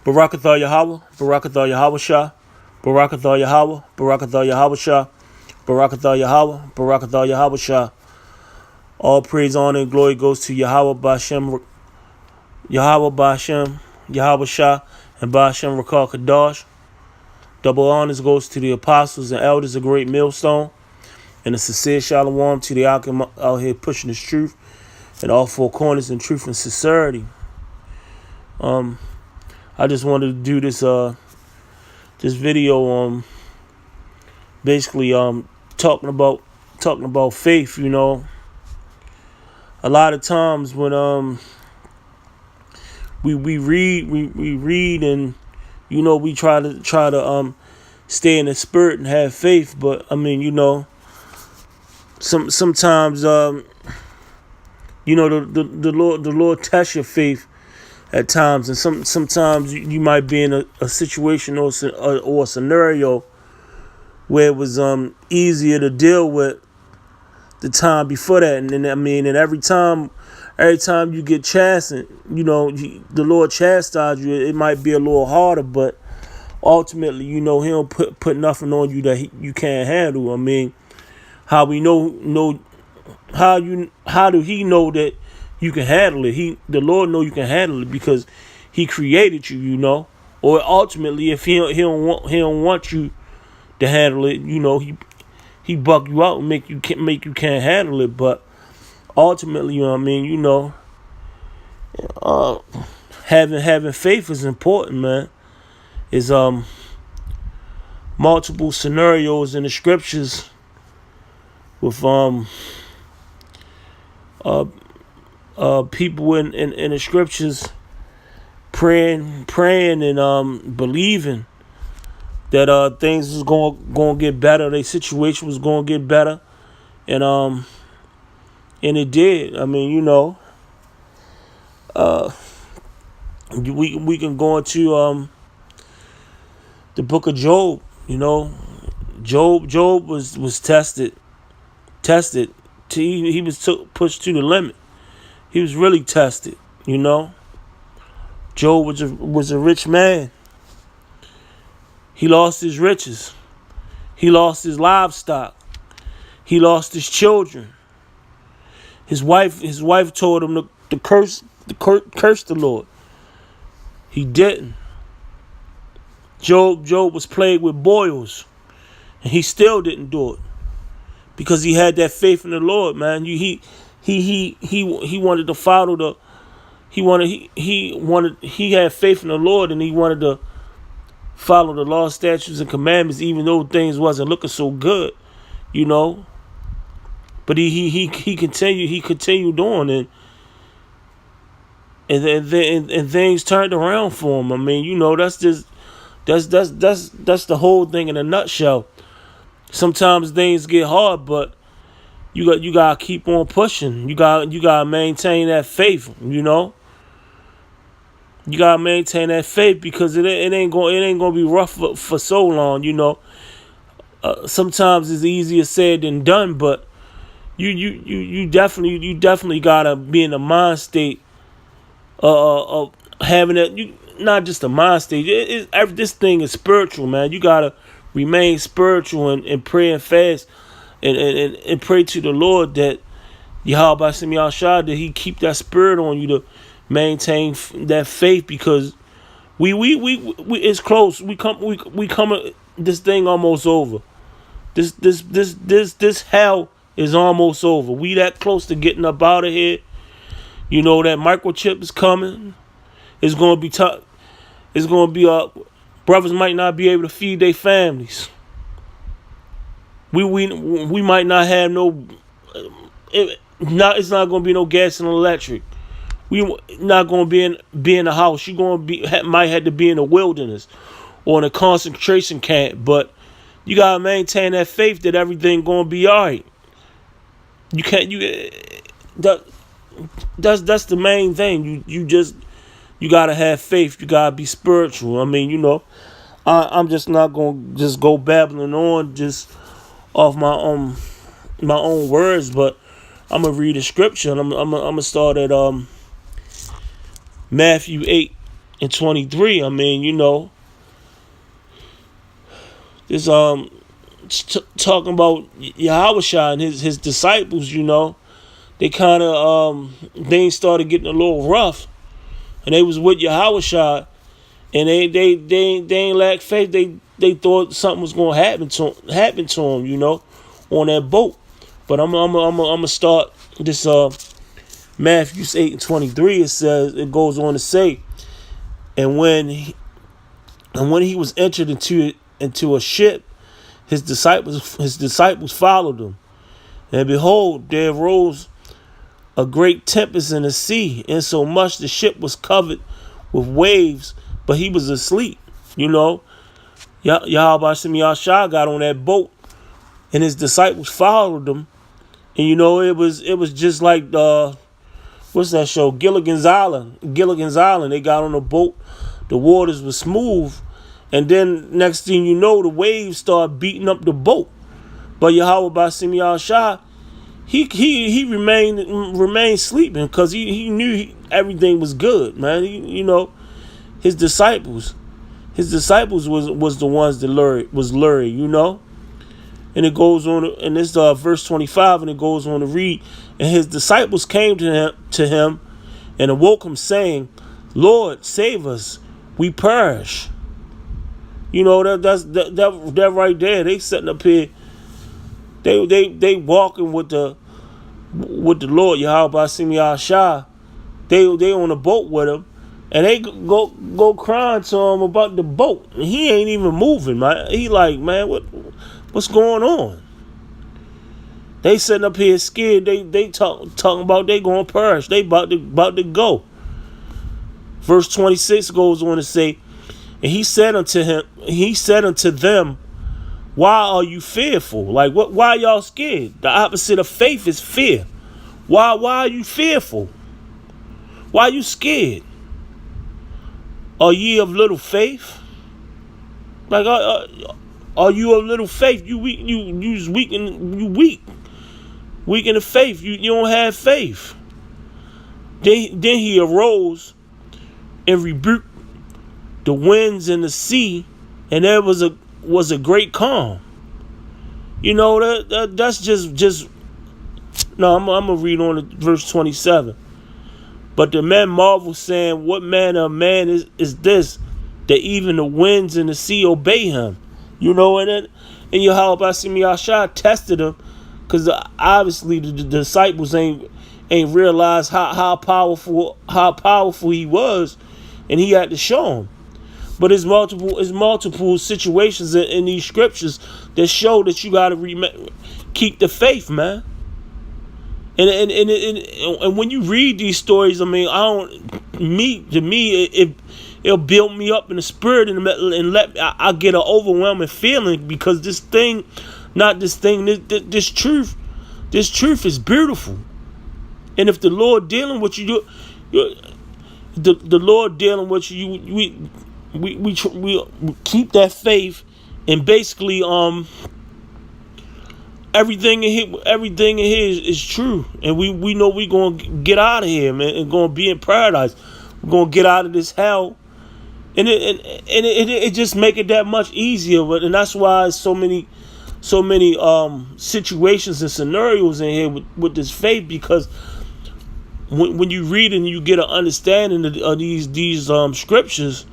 Barakathah Yahweh, Barakathah Yahweh Shah, Barakathah Yahweh, Barakathah Yahweh Shah, Barakathah Yahweh, Barakathah Yahweh Shah. All praise, honor, and glory goes to Yahweh Bashem, Yahweh Bashem, Yahweh Shah, and Bashem Rakal Kadash. Double honors goes to the apostles and elders of Great Millstone, and a sincere shalom to the Akim out here pushing this truth in all four corners in truth and sincerity. I just wanted to do this video basically talking about faith. You know, a lot of times when we read and you know we try to stay in the spirit and have faith, but I mean, you know, sometimes you know the Lord tests your faith at times, and sometimes you might be in a situation or a scenario where it was easier to deal with the time before that, and then, I mean, and every time you get chastened, you know, the Lord chastise you, it might be a little harder, but ultimately, you know, He don't put nothing on you that you can't handle. I mean, how we know how do He know that you can handle it? The Lord know you can handle it because He created you, you know. Or ultimately, if He don't want you to handle it, you know, He buck you out and make you can't handle it. But ultimately, you know what I mean, you know, having faith is important, man. Is multiple scenarios in the scriptures with people in the scriptures praying and believing that things was going to get better, their situation was going to get better, and it did. I mean, you know, we can go into the book of Job. You know, Job was tested. He was pushed to the limit. He was really tested, you know. Job was a rich man. He lost his riches. He lost his livestock. He lost his children. His wife told him to curse the Lord. He didn't. Job was plagued with boils, and he still didn't do it because he had that faith in the Lord, man. He wanted to follow he had faith in the Lord, and he wanted to follow the law, statutes, and commandments, even though things wasn't looking so good, you know. But he continued on, and things turned around for him. I mean, you know, that's the whole thing in a nutshell. Sometimes things get hard, but you gotta keep on pushing. You gotta maintain that faith. You know, you gotta maintain that faith because it ain't gonna be rough for so long. You know, sometimes it's easier said than done, but you definitely gotta be in the mind state of having that. Not just a mind state. This thing is spiritual, man. You gotta remain spiritual and pray and fast and pray to the Lord that Yahweh Shem Yahshua, that He keep that spirit on you to maintain that faith, because we it's close. We come. This thing almost over. This hell is almost over. We that close to getting up out of here. You know that microchip is coming. It's gonna be tough. It's gonna be brothers might not be able to feed their families. We might not have no. It's not gonna be no gas and electric. We not gonna be in the house. You might have to be in the wilderness or in a concentration camp. But you gotta maintain that faith that everything gonna be alright. You can't. That's the main thing. You gotta have faith. You gotta be spiritual. I mean, you know, I'm just not gonna just go babbling on just off my own words, but I'm gonna read a scripture. And I'm gonna start at Matthew 8 and 23. I mean, this talking about Yahushua and his disciples. They kind of things started getting a little rough, and they was with Yahushua, and they ain't lack faith. They thought something was gonna happen to him, on that boat. But I'm gonna start this Matthew 8:23. It goes on to say, and when he was entered into a ship, his disciples followed him, and behold, there arose a great tempest in the sea, insomuch the ship was covered with waves, but he was asleep. Yahweh Shem Yahshua got on that boat, and his disciples followed him. And it was just like what's that show? Gilligan's Island. They got on the boat, the waters were smooth, and then next thing you know, the waves started beating up the boat. But Yahweh Shem Yahshua, he remained sleeping because he knew everything was good, man. His disciples was the ones that was lured, And it goes on, and this verse 25, and it goes on to read, and his disciples came to him and awoke him, saying, Lord, save us, we perish. That right there. They sitting up here. They walking with the Lord Yahweh Shem Yahshua. They on the boat with him, and they go crying to him about the boat. And he ain't even moving, man. He like, man, what's going on? They sitting up here scared. They talking about they gonna perish. They about to go. Verse 26 goes on to say, and he said unto them, why are you fearful? Like, why y'all scared? The opposite of faith is fear. Why are you fearful? Why are you scared? Are ye of little faith? Like, are you of little faith? You weak. You's weak, and you weak. Weak in the faith. You don't have faith. Then he arose and rebuked the winds and the sea, and there was a great calm. That's just. No, I'm gonna read on to verse 27. But the men marveled, saying, what manner of man is this, that even the winds and the sea obey him? And Yahweh Shem Yahshua tested him, because obviously the disciples ain't realized how powerful he was, and he had to show him. But there's multiple situations in these scriptures that show that you gotta keep the faith, man. And when you read these stories, I mean, it'll build me up in the spirit and I get an overwhelming feeling, because this truth is beautiful. And if the Lord dealing with you, the Lord dealing with you, we keep that faith, and basically everything in here is true, and we know we're gonna get out of here, man, and gonna be in paradise. We're gonna get out of this hell, and it just make it that much easier. And that's why so many situations and scenarios in here with this faith, because when you read and you get an understanding of these scriptures,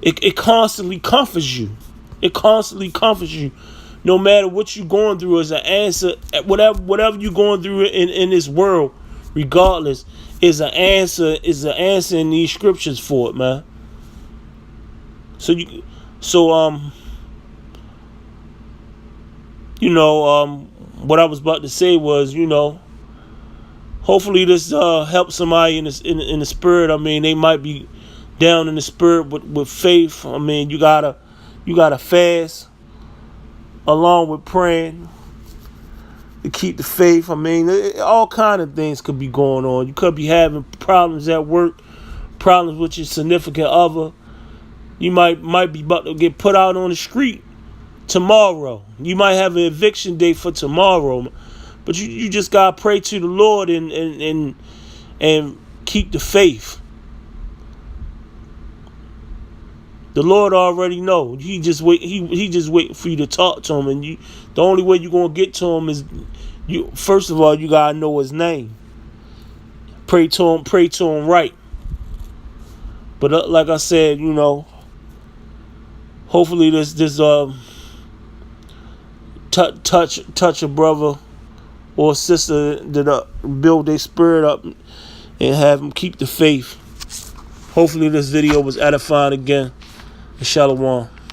it constantly comforts you. It constantly comforts you. No matter what you're going through, as an answer, whatever you're going through in this world, regardless, is an answer in these scriptures for it, man. What I was about to say was, hopefully this helps somebody in the spirit. I mean, they might be down in the spirit with faith. I mean, you gotta fast along with praying to keep the faith. I mean, all kind of things could be going on. You could be having problems at work, problems with your significant other. You might be about to get put out on the street tomorrow. You might have an eviction date for tomorrow, but you just gotta pray to the Lord and keep the faith. The Lord already know. He just just waiting for you to talk to him, and the only way you're gonna get to him is first of all, you gotta know his name. Pray to him right. But like I said, hopefully this touch a brother or a sister that build their spirit up and have them keep the faith. Hopefully this video was edifying again. Shalom.